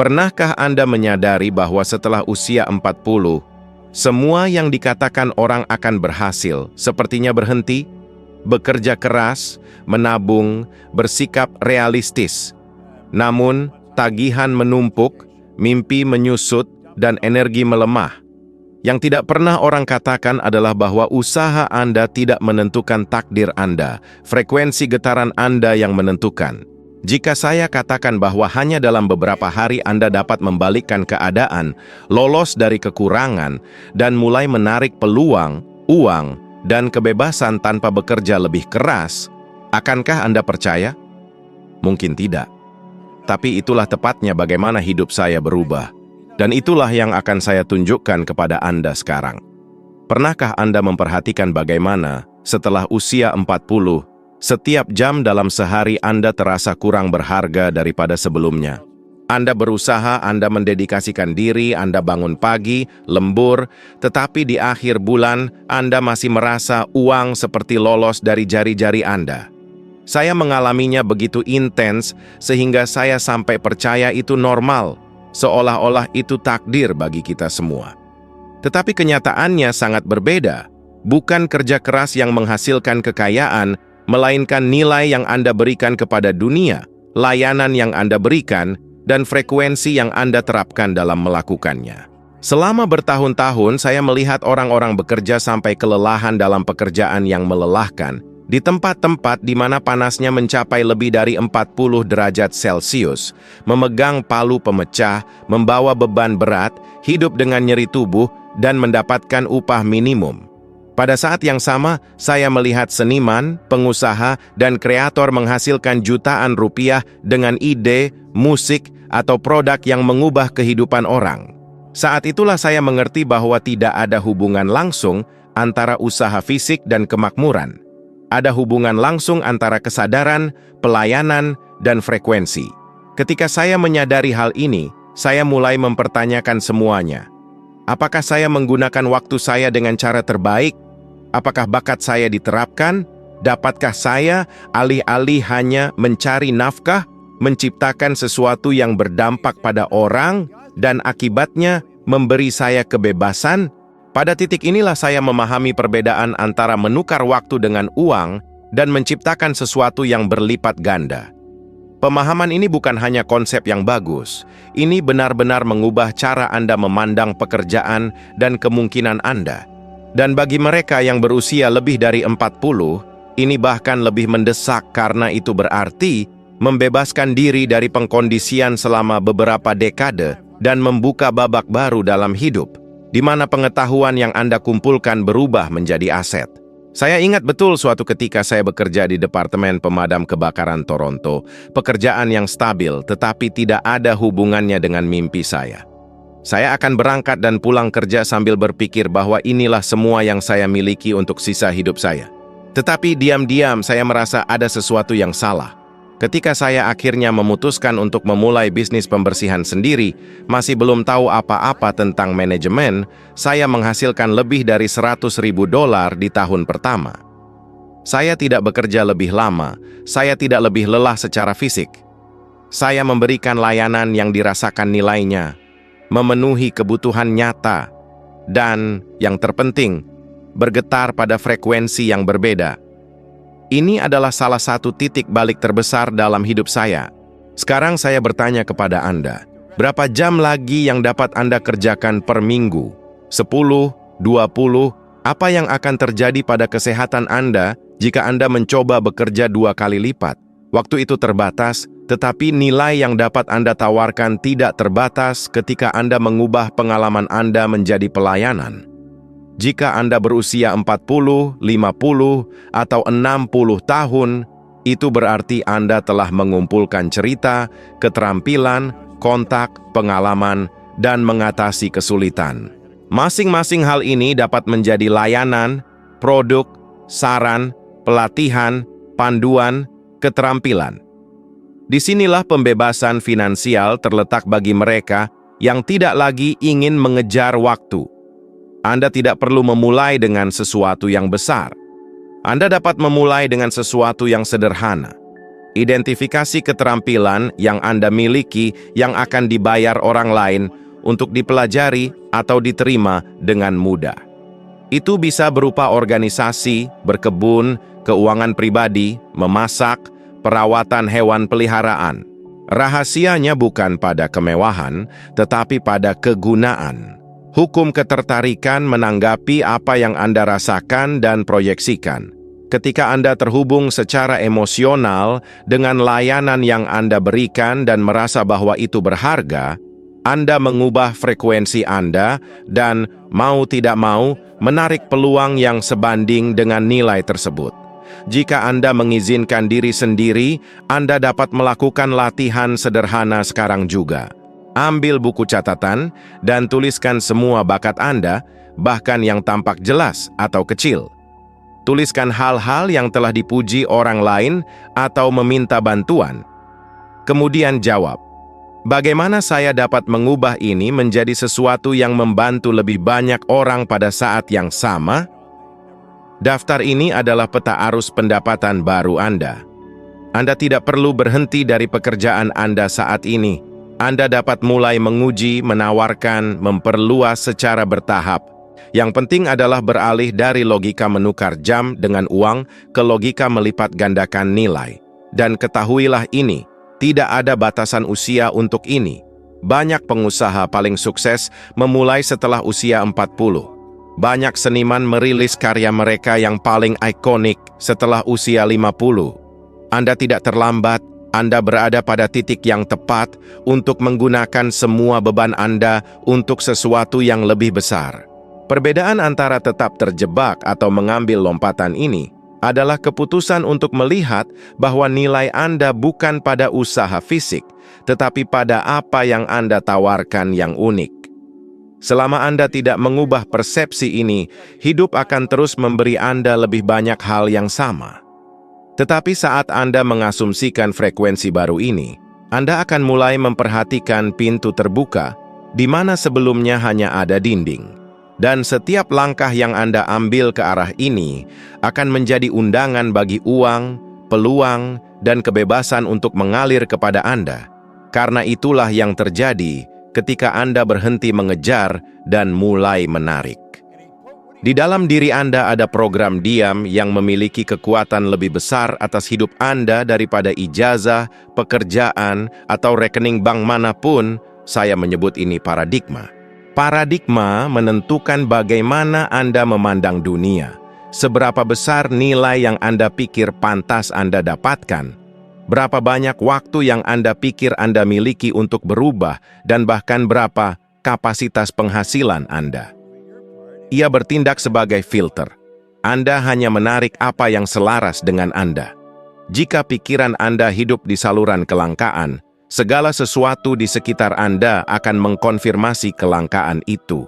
Pernahkah Anda menyadari bahwa setelah usia 40, semua yang dikatakan orang akan berhasil sepertinya berhenti? Bekerja keras, menabung, bersikap realistis. Namun, tagihan menumpuk, mimpi menyusut, dan energi melemah. Yang tidak pernah orang katakan adalah bahwa usaha Anda tidak menentukan takdir Anda, frekuensi getaran Anda yang menentukan. Jika saya katakan bahwa hanya dalam beberapa hari Anda dapat membalikkan keadaan, lolos dari kekurangan, dan mulai menarik peluang, uang, dan kebebasan tanpa bekerja lebih keras, akankah Anda percaya? Mungkin tidak. Tapi itulah tepatnya bagaimana hidup saya berubah. Dan itulah yang akan saya tunjukkan kepada Anda sekarang. Pernahkah Anda memperhatikan bagaimana setelah usia 40, setiap jam dalam sehari Anda terasa kurang berharga daripada sebelumnya? Anda berusaha, Anda mendedikasikan diri, Anda bangun pagi, lembur, tetapi di akhir bulan Anda masih merasa uang seperti lolos dari jari-jari Anda. Saya mengalaminya begitu intens sehingga saya sampai percaya itu normal, seolah-olah itu takdir bagi kita semua. Tetapi kenyataannya sangat berbeda. Bukan kerja keras yang menghasilkan kekayaan, melainkan nilai yang Anda berikan kepada dunia, layanan yang Anda berikan, dan frekuensi yang Anda terapkan dalam melakukannya. Selama bertahun-tahun, saya melihat orang-orang bekerja sampai kelelahan dalam pekerjaan yang melelahkan, di tempat-tempat di mana panasnya mencapai lebih dari 40 derajat Celcius, memegang palu pemecah, membawa beban berat, hidup dengan nyeri tubuh, dan mendapatkan upah minimum. Pada saat yang sama, saya melihat seniman, pengusaha, dan kreator menghasilkan jutaan rupiah dengan ide, musik, atau produk yang mengubah kehidupan orang. Saat itulah saya mengerti bahwa tidak ada hubungan langsung antara usaha fisik dan kemakmuran. Ada hubungan langsung antara kesadaran, pelayanan, dan frekuensi. Ketika saya menyadari hal ini, saya mulai mempertanyakan semuanya. Apakah saya menggunakan waktu saya dengan cara terbaik? Apakah bakat saya diterapkan? Dapatkah saya, alih-alih hanya mencari nafkah, menciptakan sesuatu yang berdampak pada orang, dan akibatnya memberi saya kebebasan? Pada titik inilah saya memahami perbedaan antara menukar waktu dengan uang dan menciptakan sesuatu yang berlipat ganda. Pemahaman ini bukan hanya konsep yang bagus, ini benar-benar mengubah cara Anda memandang pekerjaan dan kemungkinan Anda. Dan bagi mereka yang berusia lebih dari 40, ini bahkan lebih mendesak karena itu berarti membebaskan diri dari pengkondisian selama beberapa dekade dan membuka babak baru dalam hidup, di mana pengetahuan yang Anda kumpulkan berubah menjadi aset. Saya ingat betul suatu ketika saya bekerja di Departemen Pemadam Kebakaran Toronto, pekerjaan yang stabil tetapi tidak ada hubungannya dengan mimpi saya. Saya akan berangkat dan pulang kerja sambil berpikir bahwa inilah semua yang saya miliki untuk sisa hidup saya. Tetapi diam-diam saya merasa ada sesuatu yang salah. Ketika saya akhirnya memutuskan untuk memulai bisnis pembersihan sendiri, masih belum tahu apa-apa tentang manajemen, saya menghasilkan lebih dari $100.000 di tahun pertama. Saya tidak bekerja lebih lama, saya tidak lebih lelah secara fisik. Saya memberikan layanan yang dirasakan nilainya, memenuhi kebutuhan nyata, dan, yang terpenting, bergetar pada frekuensi yang berbeda. Ini adalah salah satu titik balik terbesar dalam hidup saya. Sekarang saya bertanya kepada Anda, berapa jam lagi yang dapat Anda kerjakan per minggu? 10, 20, apa yang akan terjadi pada kesehatan Anda jika Anda mencoba bekerja 2 kali lipat? Waktu itu terbatas, tetapi nilai yang dapat Anda tawarkan tidak terbatas ketika Anda mengubah pengalaman Anda menjadi pelayanan. Jika Anda berusia 40, 50, atau 60 tahun, itu berarti Anda telah mengumpulkan cerita, keterampilan, kontak, pengalaman, dan mengatasi kesulitan. Masing-masing hal ini dapat menjadi layanan, produk, saran, pelatihan, panduan, keterampilan. Disinilah pembebasan finansial terletak bagi mereka yang tidak lagi ingin mengejar waktu. Anda tidak perlu memulai dengan sesuatu yang besar. Anda dapat memulai dengan sesuatu yang sederhana. Identifikasi keterampilan yang Anda miliki yang akan dibayar orang lain untuk dipelajari atau diterima dengan mudah. Itu bisa berupa organisasi, berkebun, keuangan pribadi, memasak, perawatan hewan peliharaan. Rahasianya bukan pada kemewahan, tetapi pada kegunaan. Hukum ketertarikan menanggapi apa yang Anda rasakan dan proyeksikan. Ketika Anda terhubung secara emosional dengan layanan yang Anda berikan dan merasa bahwa itu berharga, Anda mengubah frekuensi Anda dan, mau tidak mau, menarik peluang yang sebanding dengan nilai tersebut. Jika Anda mengizinkan diri sendiri, Anda dapat melakukan latihan sederhana sekarang juga. Ambil buku catatan dan tuliskan semua bakat Anda, bahkan yang tampak jelas atau kecil. Tuliskan hal-hal yang telah dipuji orang lain atau meminta bantuan. Kemudian jawab, bagaimana saya dapat mengubah ini menjadi sesuatu yang membantu lebih banyak orang pada saat yang sama? Daftar ini adalah peta arus pendapatan baru Anda. Anda tidak perlu berhenti dari pekerjaan Anda saat ini. Anda dapat mulai menguji, menawarkan, memperluas secara bertahap. Yang penting adalah beralih dari logika menukar jam dengan uang ke logika melipat gandakan nilai. Dan ketahuilah ini, tidak ada batasan usia untuk ini. Banyak pengusaha paling sukses memulai setelah usia 40. Banyak seniman merilis karya mereka yang paling ikonik setelah usia 50. Anda tidak terlambat, Anda berada pada titik yang tepat untuk menggunakan semua beban Anda untuk sesuatu yang lebih besar. Perbedaan antara tetap terjebak atau mengambil lompatan ini adalah keputusan untuk melihat bahwa nilai Anda bukan pada usaha fisik, tetapi pada apa yang Anda tawarkan yang unik. Selama Anda tidak mengubah persepsi ini, hidup akan terus memberi Anda lebih banyak hal yang sama. Tetapi saat Anda mengasumsikan frekuensi baru ini, Anda akan mulai memperhatikan pintu terbuka, di mana sebelumnya hanya ada dinding. Dan setiap langkah yang Anda ambil ke arah ini akan menjadi undangan bagi uang, peluang, dan kebebasan untuk mengalir kepada Anda. Karena itulah yang terjadi ketika Anda berhenti mengejar dan mulai menarik. Di dalam diri Anda ada program diam yang memiliki kekuatan lebih besar atas hidup Anda daripada ijazah, pekerjaan, atau rekening bank manapun. Saya menyebut ini paradigma. Paradigma menentukan bagaimana Anda memandang dunia, seberapa besar nilai yang Anda pikir pantas Anda dapatkan, berapa banyak waktu yang Anda pikir Anda miliki untuk berubah, dan bahkan berapa kapasitas penghasilan Anda. Ia bertindak sebagai filter. Anda hanya menarik apa yang selaras dengan Anda. Jika pikiran Anda hidup di saluran kelangkaan, segala sesuatu di sekitar Anda akan mengkonfirmasi kelangkaan itu.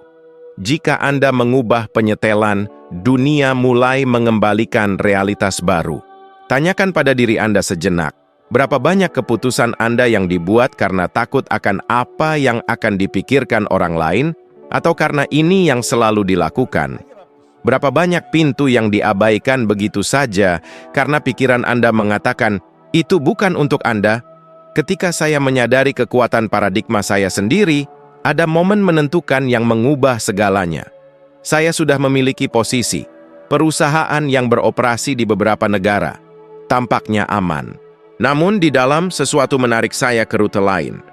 Jika Anda mengubah penyetelan, dunia mulai mengembalikan realitas baru. Tanyakan pada diri Anda sejenak, berapa banyak keputusan Anda yang dibuat karena takut akan apa yang akan dipikirkan orang lain, atau karena ini yang selalu dilakukan? Berapa banyak pintu yang diabaikan begitu saja karena pikiran Anda mengatakan, itu bukan untuk Anda? Ketika saya menyadari kekuatan paradigma saya sendiri, ada momen menentukan yang mengubah segalanya. Saya sudah memiliki posisi, perusahaan yang beroperasi di beberapa negara. Tampaknya aman. Namun di dalam sesuatu menarik saya ke rute lain.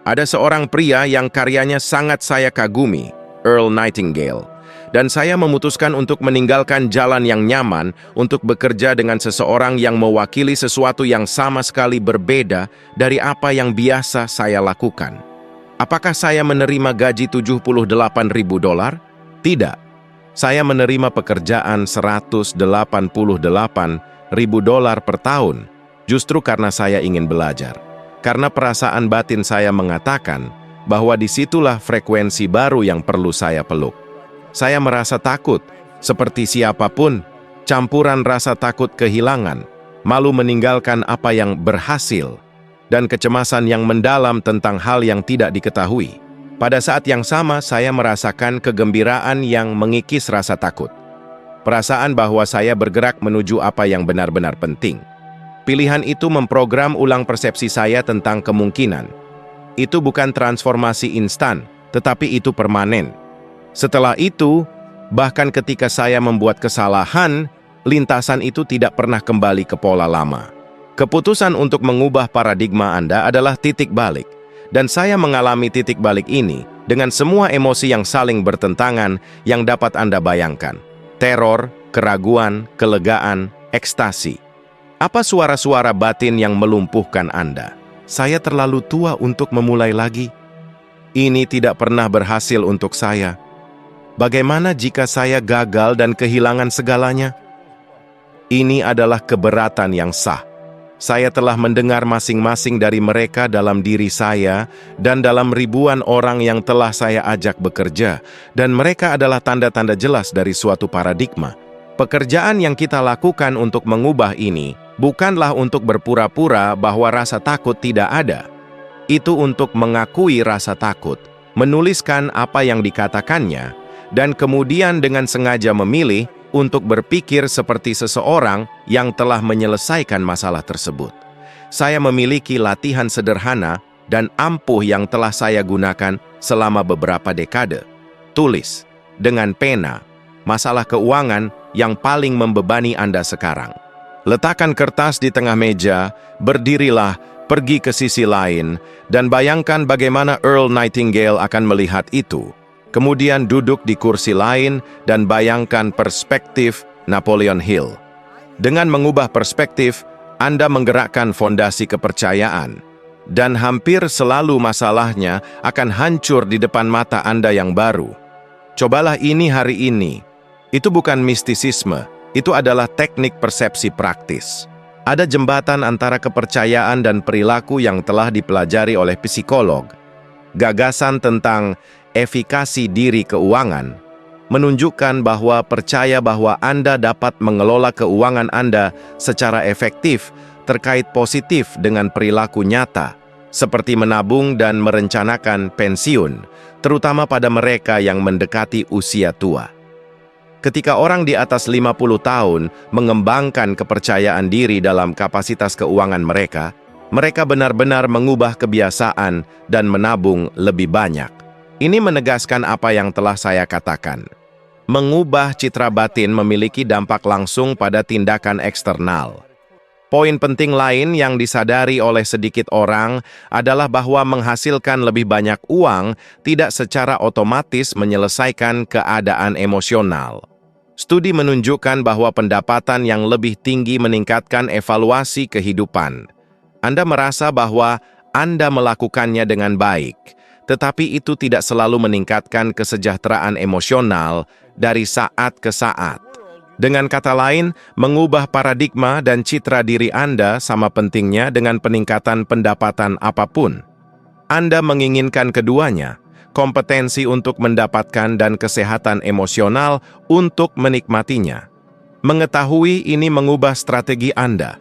Ada seorang pria yang karyanya sangat saya kagumi, Earl Nightingale. Dan saya memutuskan untuk meninggalkan jalan yang nyaman untuk bekerja dengan seseorang yang mewakili sesuatu yang sama sekali berbeda dari apa yang biasa saya lakukan. Apakah saya menerima gaji $78.000? Tidak. Saya menerima pekerjaan $188.000 per tahun, justru karena saya ingin belajar. Karena perasaan batin saya mengatakan bahwa disitulah frekuensi baru yang perlu saya peluk. Saya merasa takut, seperti siapapun, campuran rasa takut kehilangan, malu meninggalkan apa yang berhasil, dan kecemasan yang mendalam tentang hal yang tidak diketahui. Pada saat yang sama, saya merasakan kegembiraan yang mengikis rasa takut. Perasaan bahwa saya bergerak menuju apa yang benar-benar penting. Pilihan itu memprogram ulang persepsi saya tentang kemungkinan. Itu bukan transformasi instan, tetapi itu permanen. Setelah itu, bahkan ketika saya membuat kesalahan, lintasan itu tidak pernah kembali ke pola lama. Keputusan untuk mengubah paradigma Anda adalah titik balik, dan saya mengalami titik balik ini dengan semua emosi yang saling bertentangan yang dapat Anda bayangkan. Teror, keraguan, kelegaan, ekstasi. Apa suara-suara batin yang melumpuhkan Anda? Saya terlalu tua untuk memulai lagi. Ini tidak pernah berhasil untuk saya. Bagaimana jika saya gagal dan kehilangan segalanya? Ini adalah keberatan yang sah. Saya telah mendengar masing-masing dari mereka dalam diri saya dan dalam ribuan orang yang telah saya ajak bekerja, dan mereka adalah tanda-tanda jelas dari suatu paradigma. Pekerjaan yang kita lakukan untuk mengubah ini bukanlah untuk berpura-pura bahwa rasa takut tidak ada. Itu untuk mengakui rasa takut, menuliskan apa yang dikatakannya, dan kemudian dengan sengaja memilih untuk berpikir seperti seseorang yang telah menyelesaikan masalah tersebut. Saya memiliki latihan sederhana dan ampuh yang telah saya gunakan selama beberapa dekade. Tulis dengan pena masalah keuangan yang paling membebani Anda sekarang. Letakkan kertas di tengah meja, berdirilah, pergi ke sisi lain, dan bayangkan bagaimana Earl Nightingale akan melihat itu. Kemudian duduk di kursi lain dan bayangkan perspektif Napoleon Hill. Dengan mengubah perspektif, Anda menggerakkan fondasi kepercayaan. Dan hampir selalu masalahnya akan hancur di depan mata Anda yang baru. Cobalah ini hari ini. Itu bukan mistisisme, itu adalah teknik persepsi praktis. Ada jembatan antara kepercayaan dan perilaku yang telah dipelajari oleh psikolog. Gagasan tentang efikasi diri keuangan menunjukkan bahwa percaya bahwa Anda dapat mengelola keuangan Anda secara efektif terkait positif dengan perilaku nyata, seperti menabung dan merencanakan pensiun, terutama pada mereka yang mendekati usia tua. Ketika orang di atas 50 tahun mengembangkan kepercayaan diri dalam kapasitas keuangan mereka, mereka benar-benar mengubah kebiasaan dan menabung lebih banyak. Ini menegaskan apa yang telah saya katakan. Mengubah citra batin memiliki dampak langsung pada tindakan eksternal. Poin penting lain yang disadari oleh sedikit orang adalah bahwa menghasilkan lebih banyak uang tidak secara otomatis menyelesaikan keadaan emosional. Studi menunjukkan bahwa pendapatan yang lebih tinggi meningkatkan evaluasi kehidupan. Anda merasa bahwa Anda melakukannya dengan baik, tetapi itu tidak selalu meningkatkan kesejahteraan emosional dari saat ke saat. Dengan kata lain, mengubah paradigma dan citra diri Anda sama pentingnya dengan peningkatan pendapatan apapun. Anda menginginkan keduanya, kompetensi untuk mendapatkan dan kesehatan emosional untuk menikmatinya. Mengetahui ini mengubah strategi Anda.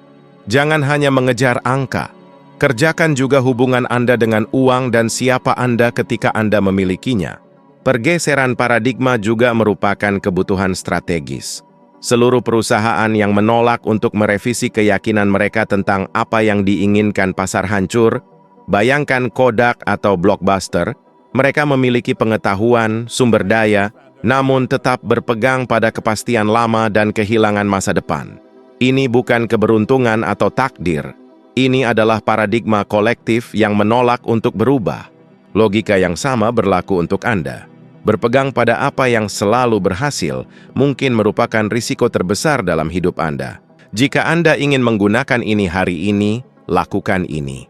Jangan hanya mengejar angka. Kerjakan juga hubungan Anda dengan uang dan siapa Anda ketika Anda memilikinya. Pergeseran paradigma juga merupakan kebutuhan strategis. Seluruh perusahaan yang menolak untuk merevisi keyakinan mereka tentang apa yang diinginkan pasar hancur, bayangkan Kodak atau Blockbuster, mereka memiliki pengetahuan, sumber daya, namun tetap berpegang pada kepastian lama dan kehilangan masa depan. Ini bukan keberuntungan atau takdir. Ini adalah paradigma kolektif yang menolak untuk berubah. Logika yang sama berlaku untuk Anda. Berpegang pada apa yang selalu berhasil mungkin merupakan risiko terbesar dalam hidup Anda. Jika Anda ingin menggunakan ini hari ini, lakukan ini.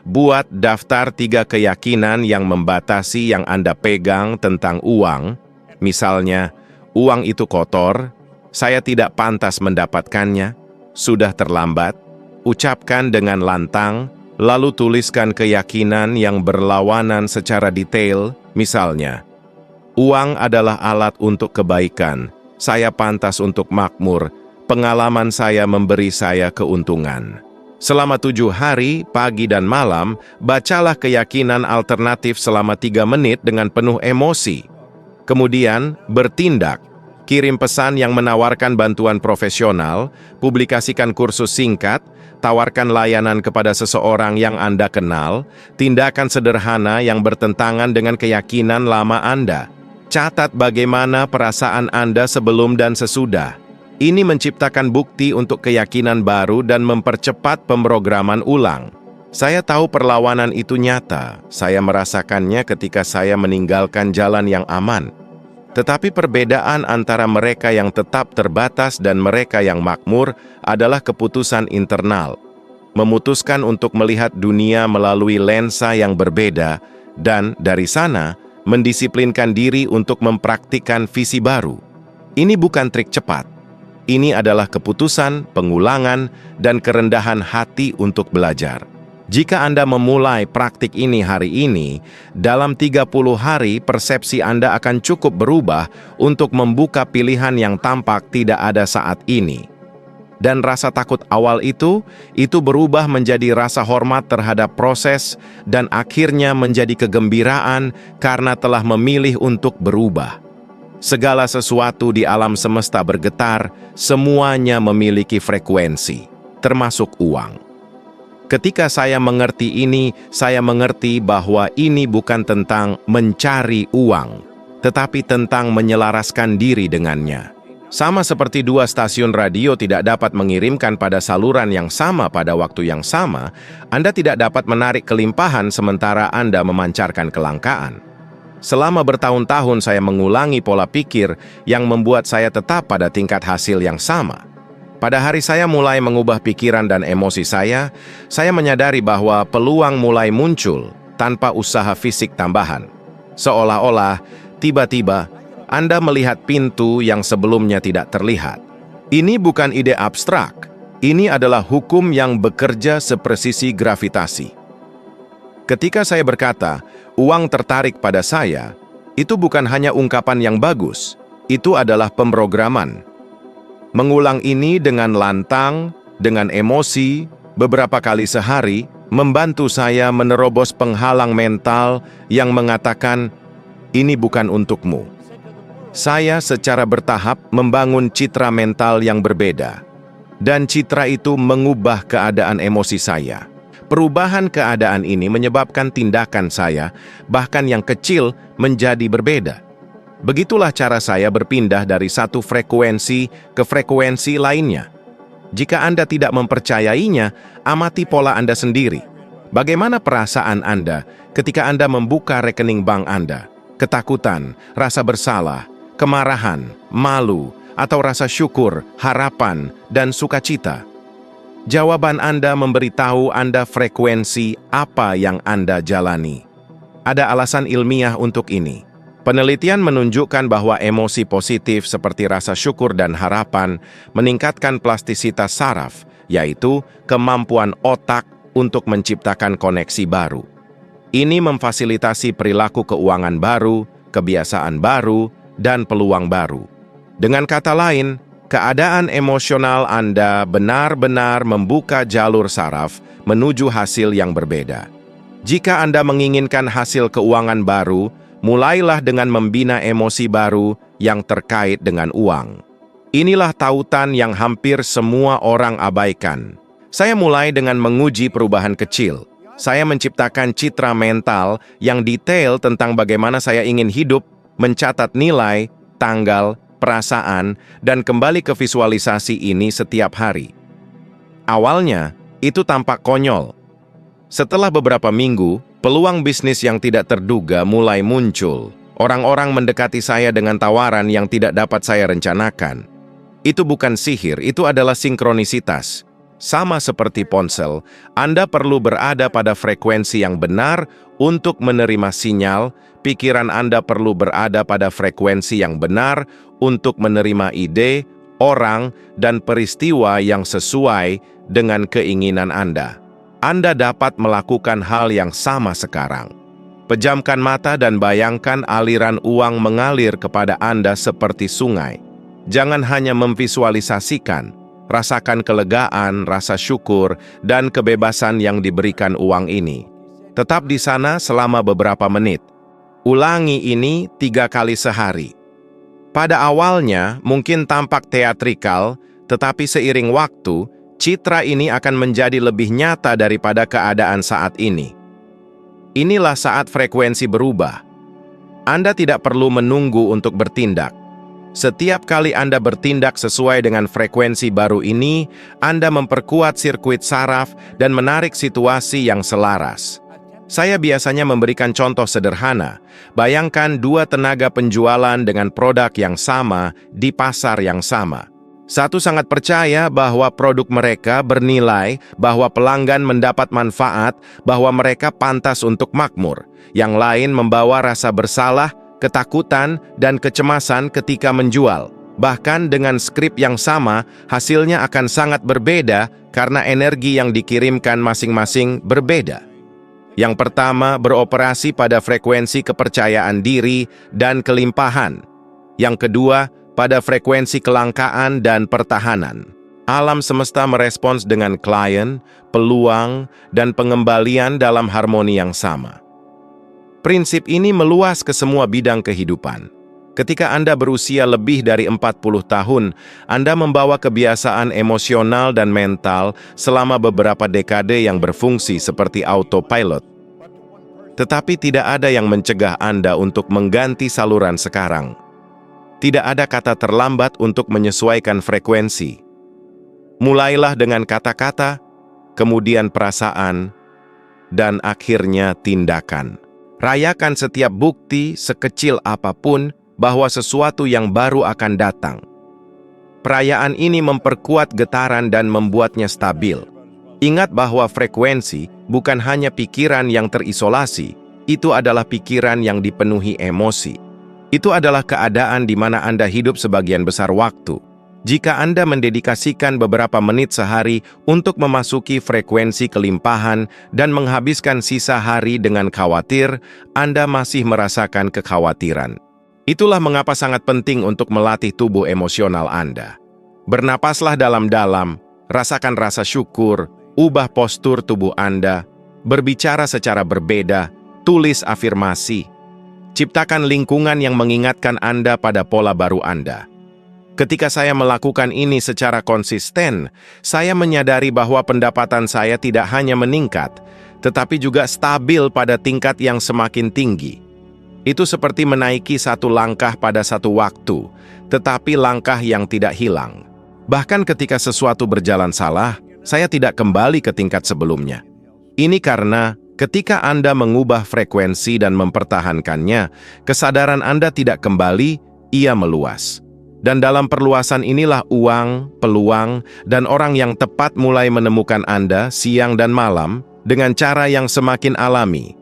Buat daftar 3 keyakinan yang membatasi yang Anda pegang tentang uang. Misalnya, uang itu kotor, saya tidak pantas mendapatkannya, sudah terlambat. Ucapkan dengan lantang, lalu tuliskan keyakinan yang berlawanan secara detail, misalnya, uang adalah alat untuk kebaikan, saya pantas untuk makmur, pengalaman saya memberi saya keuntungan. Selama 7 hari, pagi dan malam, bacalah keyakinan alternatif selama 3 menit dengan penuh emosi. Kemudian, bertindak. Kirim pesan yang menawarkan bantuan profesional, publikasikan kursus singkat, tawarkan layanan kepada seseorang yang Anda kenal, tindakan sederhana yang bertentangan dengan keyakinan lama Anda. Catat bagaimana perasaan Anda sebelum dan sesudah. Ini menciptakan bukti untuk keyakinan baru dan mempercepat pemrograman ulang. Saya tahu perlawanan itu nyata. Saya merasakannya ketika saya meninggalkan jalan yang aman. Tetapi perbedaan antara mereka yang tetap terbatas dan mereka yang makmur adalah keputusan internal. Memutuskan untuk melihat dunia melalui lensa yang berbeda dan dari sana mendisiplinkan diri untuk mempraktikkan visi baru. Ini bukan trik cepat. Ini adalah keputusan, pengulangan, dan kerendahan hati untuk belajar. Jika Anda memulai praktik ini hari ini, dalam 30 hari persepsi Anda akan cukup berubah untuk membuka pilihan yang tampak tidak ada saat ini. Dan rasa takut awal itu berubah menjadi rasa hormat terhadap proses dan akhirnya menjadi kegembiraan karena telah memilih untuk berubah. Segala sesuatu di alam semesta bergetar, semuanya memiliki frekuensi, termasuk uang. Ketika saya mengerti ini, saya mengerti bahwa ini bukan tentang mencari uang, tetapi tentang menyelaraskan diri dengannya. Sama seperti dua stasiun radio tidak dapat mengirimkan pada saluran yang sama pada waktu yang sama, Anda tidak dapat menarik kelimpahan sementara Anda memancarkan kelangkaan. Selama bertahun-tahun saya mengulangi pola pikir yang membuat saya tetap pada tingkat hasil yang sama. Pada hari saya mulai mengubah pikiran dan emosi saya menyadari bahwa peluang mulai muncul tanpa usaha fisik tambahan. Seolah-olah, tiba-tiba, Anda melihat pintu yang sebelumnya tidak terlihat. Ini bukan ide abstrak, ini adalah hukum yang bekerja sepresisi gravitasi. Ketika saya berkata, uang tertarik pada saya, itu bukan hanya ungkapan yang bagus, itu adalah pemrograman. Mengulang ini dengan lantang, dengan emosi, beberapa kali sehari, membantu saya menerobos penghalang mental yang mengatakan, ini bukan untukmu. Saya secara bertahap membangun citra mental yang berbeda, dan citra itu mengubah keadaan emosi saya. Perubahan keadaan ini menyebabkan tindakan saya, bahkan yang kecil, menjadi berbeda. Begitulah cara saya berpindah dari satu frekuensi ke frekuensi lainnya. Jika Anda tidak mempercayainya, amati pola Anda sendiri. Bagaimana perasaan Anda ketika Anda membuka rekening bank Anda? Ketakutan, rasa bersalah, kemarahan, malu, atau rasa syukur, harapan, dan sukacita? Jawaban Anda memberitahu Anda frekuensi apa yang Anda jalani. Ada alasan ilmiah untuk ini. Penelitian menunjukkan bahwa emosi positif seperti rasa syukur dan harapan meningkatkan plastisitas saraf, yaitu kemampuan otak untuk menciptakan koneksi baru. Ini memfasilitasi perilaku keuangan baru, kebiasaan baru, dan peluang baru. Dengan kata lain, keadaan emosional Anda benar-benar membuka jalur saraf menuju hasil yang berbeda. Jika Anda menginginkan hasil keuangan baru, mulailah dengan membina emosi baru yang terkait dengan uang. Inilah tautan yang hampir semua orang abaikan. Saya mulai dengan menguji perubahan kecil. Saya menciptakan citra mental yang detail tentang bagaimana saya ingin hidup, mencatat nilai, tanggal, perasaan, dan kembali ke visualisasi ini setiap hari. Awalnya, itu tampak konyol. Setelah beberapa minggu, peluang bisnis yang tidak terduga mulai muncul. Orang-orang mendekati saya dengan tawaran yang tidak dapat saya rencanakan. Itu bukan sihir, itu adalah sinkronisitas. Sama seperti ponsel, Anda perlu berada pada frekuensi yang benar untuk menerima sinyal. Pikiran Anda perlu berada pada frekuensi yang benar untuk menerima ide, orang, dan peristiwa yang sesuai dengan keinginan Anda. Anda dapat melakukan hal yang sama sekarang. Pejamkan mata dan bayangkan aliran uang mengalir kepada Anda seperti sungai. Jangan hanya memvisualisasikan, rasakan kelegaan, rasa syukur, dan kebebasan yang diberikan uang ini. Tetap di sana selama beberapa menit. Ulangi ini 3 kali sehari. Pada awalnya mungkin tampak teatrikal, tetapi seiring waktu, Citra ini akan menjadi lebih nyata daripada keadaan saat ini. Inilah saat frekuensi berubah. Anda tidak perlu menunggu untuk bertindak. Setiap kali Anda bertindak sesuai dengan frekuensi baru ini, Anda memperkuat sirkuit saraf dan menarik situasi yang selaras. Saya biasanya memberikan contoh sederhana. Bayangkan dua tenaga penjualan dengan produk yang sama di pasar yang sama. Satu sangat percaya bahwa produk mereka bernilai, bahwa pelanggan mendapat manfaat, bahwa mereka pantas untuk makmur. Yang lain membawa rasa bersalah, ketakutan, dan kecemasan ketika menjual. Bahkan dengan skrip yang sama, hasilnya akan sangat berbeda karena energi yang dikirimkan masing-masing berbeda. Yang pertama beroperasi pada frekuensi kepercayaan diri dan kelimpahan. Yang kedua, pada frekuensi kelangkaan dan pertahanan. Alam semesta merespons dengan klien, peluang, dan pengembalian dalam harmoni yang sama. Prinsip ini meluas ke semua bidang kehidupan. Ketika Anda berusia lebih dari 40 tahun, Anda membawa kebiasaan emosional dan mental selama beberapa dekade yang berfungsi seperti autopilot. Tetapi tidak ada yang mencegah Anda untuk mengganti saluran sekarang. Tidak ada kata terlambat untuk menyesuaikan frekuensi. Mulailah dengan kata-kata, kemudian perasaan, dan akhirnya tindakan. Rayakan setiap bukti sekecil apapun bahwa sesuatu yang baru akan datang. Perayaan ini memperkuat getaran dan membuatnya stabil. Ingat bahwa frekuensi bukan hanya pikiran yang terisolasi, itu adalah pikiran yang dipenuhi emosi. Itu adalah keadaan di mana Anda hidup sebagian besar waktu. Jika Anda mendedikasikan beberapa menit sehari untuk memasuki frekuensi kelimpahan dan menghabiskan sisa hari dengan khawatir, Anda masih merasakan kekhawatiran. Itulah mengapa sangat penting untuk melatih tubuh emosional Anda. Bernapaslah dalam-dalam, rasakan rasa syukur, ubah postur tubuh Anda, berbicara secara berbeda, tulis afirmasi. Ciptakan lingkungan yang mengingatkan Anda pada pola baru Anda. Ketika saya melakukan ini secara konsisten, saya menyadari bahwa pendapatan saya tidak hanya meningkat, tetapi juga stabil pada tingkat yang semakin tinggi. Itu seperti menaiki satu langkah pada satu waktu, tetapi langkah yang tidak hilang. Bahkan ketika sesuatu berjalan salah, saya tidak kembali ke tingkat sebelumnya. Ini karena ketika Anda mengubah frekuensi dan mempertahankannya, kesadaran Anda tidak kembali, ia meluas. Dan dalam perluasan inilah uang, peluang, dan orang yang tepat mulai menemukan Anda siang dan malam dengan cara yang semakin alami.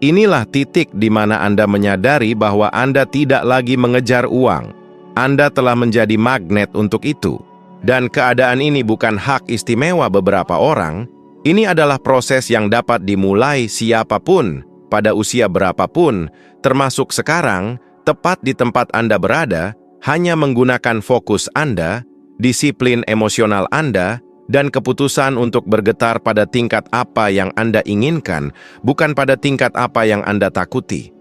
Inilah titik di mana Anda menyadari bahwa Anda tidak lagi mengejar uang. Anda telah menjadi magnet untuk itu. Dan keadaan ini bukan hak istimewa beberapa orang. Ini adalah proses yang dapat dimulai siapapun, pada usia berapapun, termasuk sekarang, tepat di tempat Anda berada, hanya menggunakan fokus Anda, disiplin emosional Anda, dan keputusan untuk bergetar pada tingkat apa yang Anda inginkan, bukan pada tingkat apa yang Anda takuti.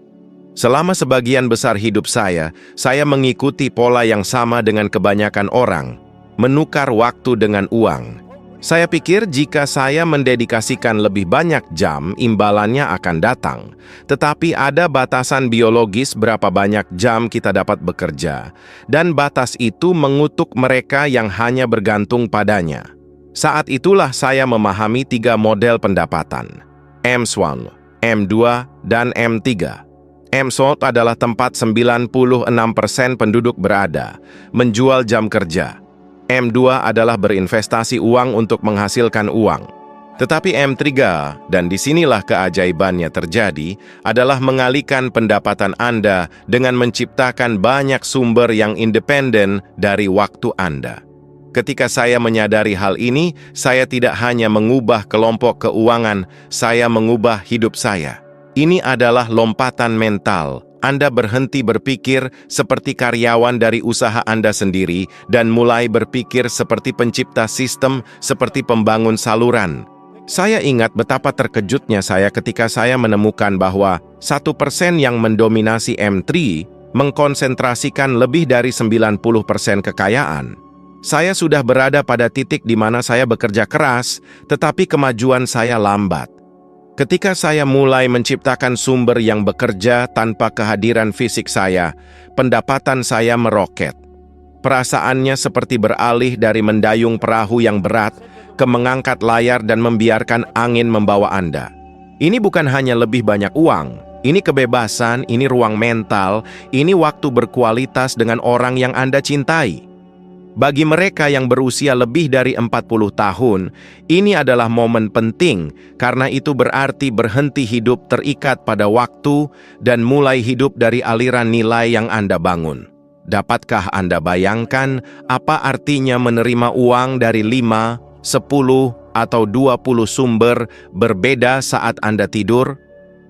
Selama sebagian besar hidup saya mengikuti pola yang sama dengan kebanyakan orang, menukar waktu dengan uang. Saya pikir jika saya mendedikasikan lebih banyak jam, imbalannya akan datang. Tetapi ada batasan biologis berapa banyak jam kita dapat bekerja, dan batas itu mengutuk mereka yang hanya bergantung padanya. Saat itulah saya memahami 3 model pendapatan, M1, M2, dan M3. M1 adalah tempat 96% penduduk berada, menjual jam kerja. M2 adalah berinvestasi uang untuk menghasilkan uang. Tetapi M3, dan disinilah keajaibannya terjadi, adalah mengalihkan pendapatan Anda dengan menciptakan banyak sumber yang independen dari waktu Anda. Ketika saya menyadari hal ini, saya tidak hanya mengubah kelompok keuangan, saya mengubah hidup saya. Ini adalah lompatan mental. Anda berhenti berpikir seperti karyawan dari usaha Anda sendiri dan mulai berpikir seperti pencipta sistem, seperti pembangun saluran. Saya ingat betapa terkejutnya saya ketika saya menemukan bahwa 1% yang mendominasi M3 mengkonsentrasikan lebih dari 90% kekayaan. Saya sudah berada pada titik di mana saya bekerja keras, tetapi kemajuan saya lambat. Ketika saya mulai menciptakan sumber yang bekerja tanpa kehadiran fisik saya, pendapatan saya meroket. Perasaannya seperti beralih dari mendayung perahu yang berat ke mengangkat layar dan membiarkan angin membawa Anda. Ini bukan hanya lebih banyak uang, ini kebebasan, ini ruang mental, ini waktu berkualitas dengan orang yang Anda cintai. Bagi mereka yang berusia lebih dari 40 tahun, ini adalah momen penting karena itu berarti berhenti hidup terikat pada waktu dan mulai hidup dari aliran nilai yang Anda bangun. Dapatkah Anda bayangkan apa artinya menerima uang dari 5, 10, atau 20 sumber berbeda saat Anda tidur?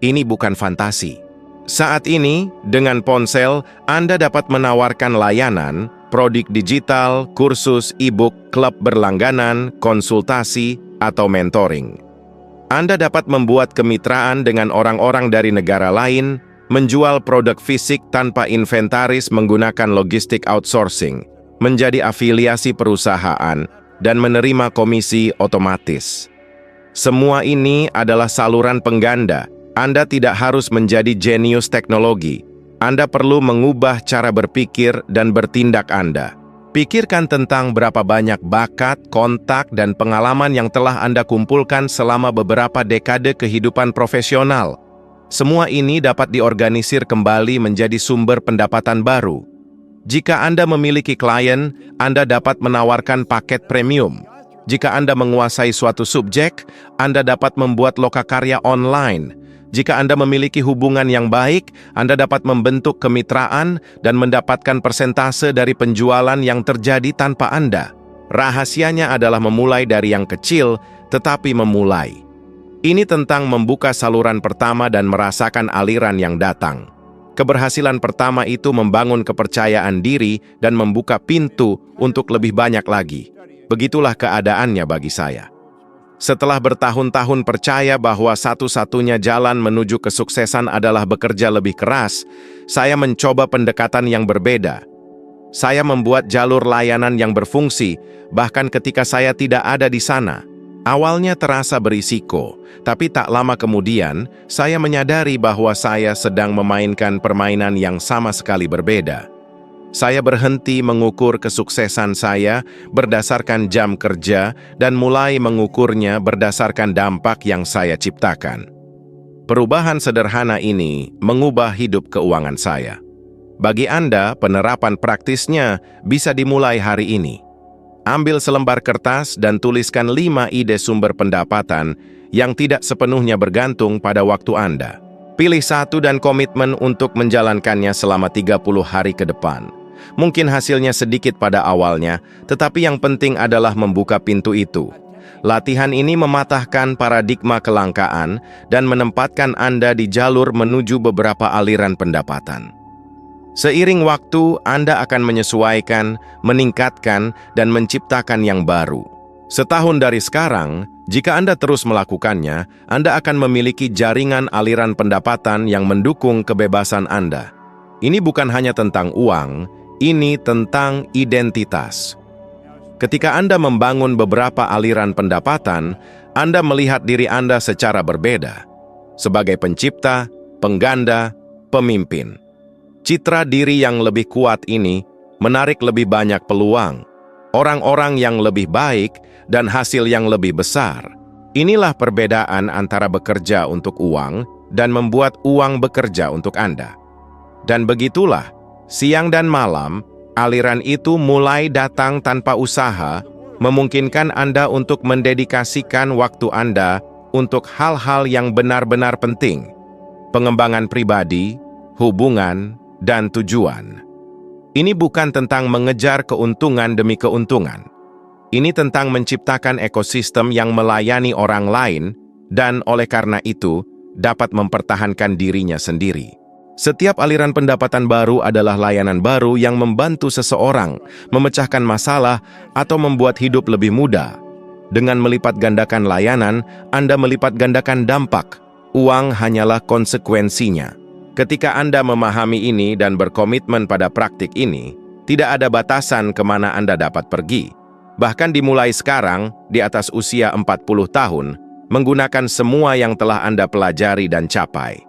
Ini bukan fantasi. Saat ini, dengan ponsel, Anda dapat menawarkan layanan, produk digital, kursus, e-book, klub berlangganan, konsultasi, atau mentoring. Anda dapat membuat kemitraan dengan orang-orang dari negara lain, menjual produk fisik tanpa inventaris menggunakan logistik outsourcing, menjadi afiliasi perusahaan, dan menerima komisi otomatis. Semua ini adalah saluran pengganda. Anda tidak harus menjadi jenius teknologi. Anda perlu mengubah cara berpikir dan bertindak Anda. Pikirkan tentang berapa banyak bakat, kontak, dan pengalaman yang telah Anda kumpulkan selama beberapa dekade kehidupan profesional. Semua ini dapat diorganisir kembali menjadi sumber pendapatan baru. Jika Anda memiliki klien, Anda dapat menawarkan paket premium. Jika Anda menguasai suatu subjek, Anda dapat membuat lokakarya online. Jika Anda memiliki hubungan yang baik, Anda dapat membentuk kemitraan dan mendapatkan persentase dari penjualan yang terjadi tanpa Anda. Rahasianya adalah memulai dari yang kecil, tetapi memulai. Ini tentang membuka saluran pertama dan merasakan aliran yang datang. Keberhasilan pertama itu membangun kepercayaan diri dan membuka pintu untuk lebih banyak lagi. Begitulah keadaannya bagi saya. Setelah bertahun-tahun percaya bahwa satu-satunya jalan menuju kesuksesan adalah bekerja lebih keras, saya mencoba pendekatan yang berbeda. Saya membuat jalur layanan yang berfungsi, bahkan ketika saya tidak ada di sana. Awalnya terasa berisiko, tapi tak lama kemudian, saya menyadari bahwa saya sedang memainkan permainan yang sama sekali berbeda. Saya berhenti mengukur kesuksesan saya berdasarkan jam kerja dan mulai mengukurnya berdasarkan dampak yang saya ciptakan. Perubahan sederhana ini mengubah hidup keuangan saya. Bagi Anda, penerapan praktisnya bisa dimulai hari ini. Ambil selembar kertas dan tuliskan 5 ide sumber pendapatan yang tidak sepenuhnya bergantung pada waktu Anda. Pilih satu dan komitmen untuk menjalankannya selama 30 hari ke depan. Mungkin hasilnya sedikit pada awalnya, tetapi yang penting adalah membuka pintu itu. Latihan ini mematahkan paradigma kelangkaan dan menempatkan Anda di jalur menuju beberapa aliran pendapatan. Seiring waktu, Anda akan menyesuaikan, meningkatkan, dan menciptakan yang baru. Setahun dari sekarang, jika Anda terus melakukannya, Anda akan memiliki jaringan aliran pendapatan yang mendukung kebebasan Anda. Ini bukan hanya tentang uang, ini tentang identitas. Ketika Anda membangun beberapa aliran pendapatan, Anda melihat diri Anda secara berbeda. Sebagai pencipta, pengganda, pemimpin. Citra diri yang lebih kuat ini menarik lebih banyak peluang, orang-orang yang lebih baik, dan hasil yang lebih besar. Inilah perbedaan antara bekerja untuk uang dan membuat uang bekerja untuk Anda. Dan begitulah, siang dan malam, aliran itu mulai datang tanpa usaha, memungkinkan Anda untuk mendedikasikan waktu Anda untuk hal-hal yang benar-benar penting. Pengembangan pribadi, hubungan, dan tujuan. Ini bukan tentang mengejar keuntungan demi keuntungan. Ini tentang menciptakan ekosistem yang melayani orang lain dan oleh karena itu dapat mempertahankan dirinya sendiri. Setiap aliran pendapatan baru adalah layanan baru yang membantu seseorang memecahkan masalah atau membuat hidup lebih mudah. Dengan melipat gandakan layanan, Anda melipat gandakan dampak. Uang hanyalah konsekuensinya. Ketika Anda memahami ini dan berkomitmen pada praktik ini, Tidak ada batasan kemana Anda dapat pergi. Bahkan dimulai sekarang, di atas usia 40 tahun, menggunakan semua yang telah Anda pelajari dan capai.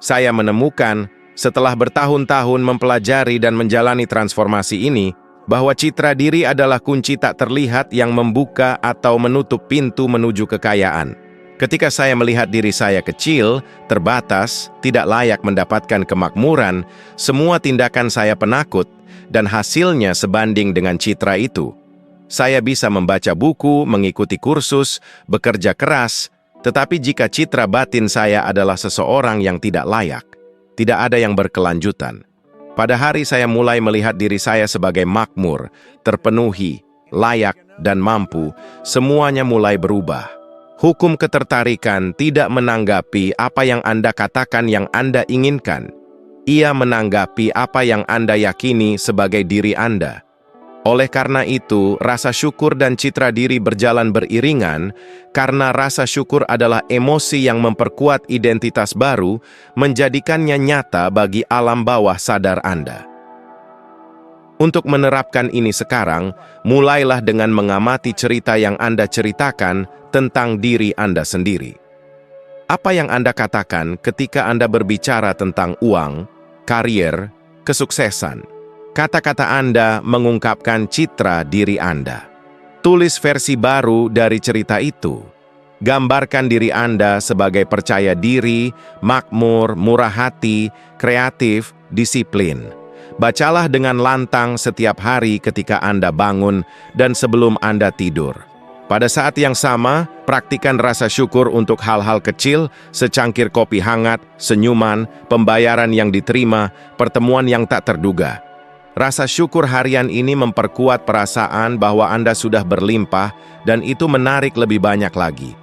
Saya menemukan, setelah bertahun-tahun mempelajari dan menjalani transformasi ini, bahwa citra diri adalah kunci tak terlihat yang membuka atau menutup pintu menuju kekayaan. Ketika saya melihat diri saya kecil, terbatas, tidak layak mendapatkan kemakmuran, semua tindakan saya penakut, dan hasilnya sebanding dengan citra itu. Saya bisa membaca buku, mengikuti kursus, bekerja keras, tetapi jika citra batin saya adalah seseorang yang tidak layak, tidak ada yang berkelanjutan. Pada hari saya mulai melihat diri saya sebagai makmur, terpenuhi, layak, dan mampu, semuanya mulai berubah. Hukum ketertarikan tidak menanggapi apa yang Anda katakan yang Anda inginkan. Ia menanggapi apa yang Anda yakini sebagai diri Anda. Oleh karena itu, rasa syukur dan citra diri berjalan beriringan, karena rasa syukur adalah emosi yang memperkuat identitas baru, menjadikannya nyata bagi alam bawah sadar Anda. Untuk menerapkan ini sekarang, mulailah dengan mengamati cerita yang Anda ceritakan tentang diri Anda sendiri. Apa yang Anda katakan ketika Anda berbicara tentang uang, karier, kesuksesan? Kata-kata Anda mengungkapkan citra diri Anda. Tulis versi baru dari cerita itu. Gambarkan diri Anda sebagai percaya diri, makmur, murah hati, kreatif, disiplin. Bacalah dengan lantang setiap hari ketika Anda bangun dan sebelum Anda tidur. Pada saat yang sama, praktikan rasa syukur untuk hal-hal kecil, secangkir kopi hangat, senyuman, pembayaran yang diterima, pertemuan yang tak terduga. Rasa syukur harian ini memperkuat perasaan bahwa Anda sudah berlimpah dan itu menarik lebih banyak lagi.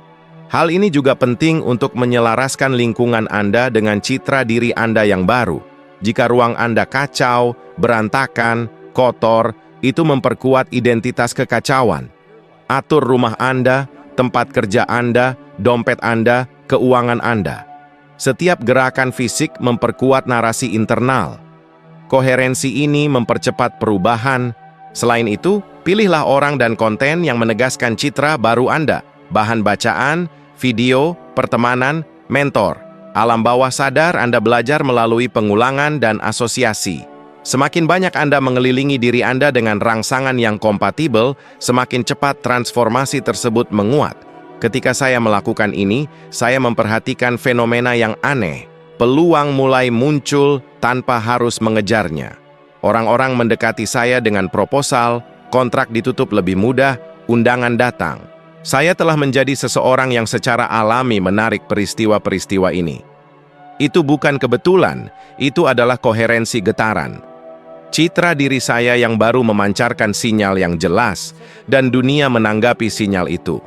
Hal ini juga penting untuk menyelaraskan lingkungan Anda dengan citra diri Anda yang baru. Jika ruang Anda kacau, berantakan, kotor, itu memperkuat identitas kekacauan. Atur rumah Anda, tempat kerja Anda, dompet Anda, keuangan Anda. Setiap gerakan fisik memperkuat narasi internal. Koherensi ini mempercepat perubahan. Selain itu, pilihlah orang dan konten yang menegaskan citra baru Anda. Bahan bacaan, video, pertemanan, mentor. Alam bawah sadar Anda belajar melalui pengulangan dan asosiasi. Semakin banyak Anda mengelilingi diri Anda dengan rangsangan yang kompatibel, semakin cepat transformasi tersebut menguat. Ketika saya melakukan ini, saya memperhatikan fenomena yang aneh. Peluang mulai muncul tanpa harus mengejarnya. Orang-orang mendekati saya dengan proposal, kontrak ditutup lebih mudah, undangan datang. Saya telah menjadi seseorang yang secara alami menarik peristiwa-peristiwa ini. Itu bukan kebetulan, itu adalah koherensi getaran. Citra diri saya yang baru memancarkan sinyal yang jelas, dan dunia menanggapi sinyal itu.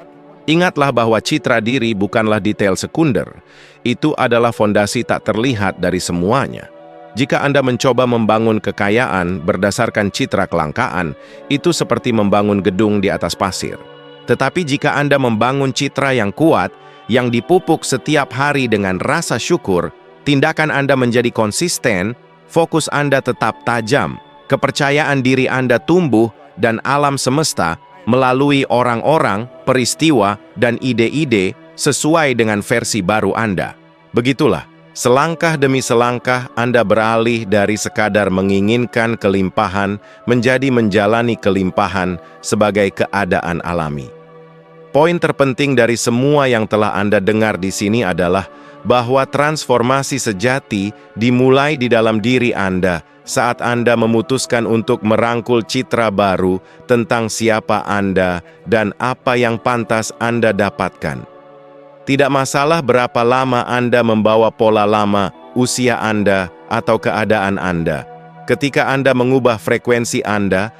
Ingatlah bahwa citra diri bukanlah detail sekunder, itu adalah fondasi tak terlihat dari semuanya. Jika Anda mencoba membangun kekayaan berdasarkan citra kelangkaan, itu seperti membangun gedung di atas pasir. Tetapi jika Anda membangun citra yang kuat, yang dipupuk setiap hari dengan rasa syukur, tindakan Anda menjadi konsisten, fokus Anda tetap tajam, kepercayaan diri Anda tumbuh, dan alam semesta melalui orang-orang, peristiwa, dan ide-ide sesuai dengan versi baru Anda. Begitulah, selangkah demi selangkah Anda beralih dari sekadar menginginkan kelimpahan menjadi menjalani kelimpahan sebagai keadaan alami. Poin terpenting dari semua yang telah Anda dengar di sini adalah bahwa transformasi sejati dimulai di dalam diri Anda saat Anda memutuskan untuk merangkul citra baru tentang siapa Anda dan apa yang pantas Anda dapatkan. Tidak masalah berapa lama Anda membawa pola lama, usia Anda, atau keadaan Anda. Ketika Anda mengubah frekuensi Anda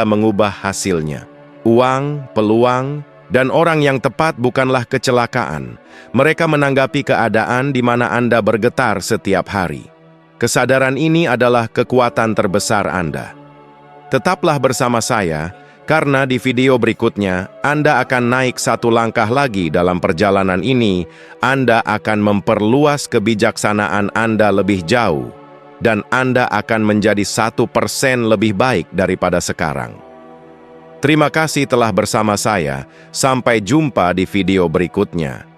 mengubah hasilnya. Uang, peluang, dan orang yang tepat bukanlah kecelakaan. Mereka menanggapi keadaan di mana Anda bergetar setiap hari. Kesadaran ini adalah kekuatan terbesar Anda. Tetaplah bersama saya, karena di video berikutnya, Anda akan naik satu langkah lagi dalam perjalanan ini. Anda akan memperluas kebijaksanaan Anda lebih jauh. dan Anda akan menjadi 1% lebih baik daripada sekarang. Terima kasih telah bersama saya. Sampai jumpa di video berikutnya.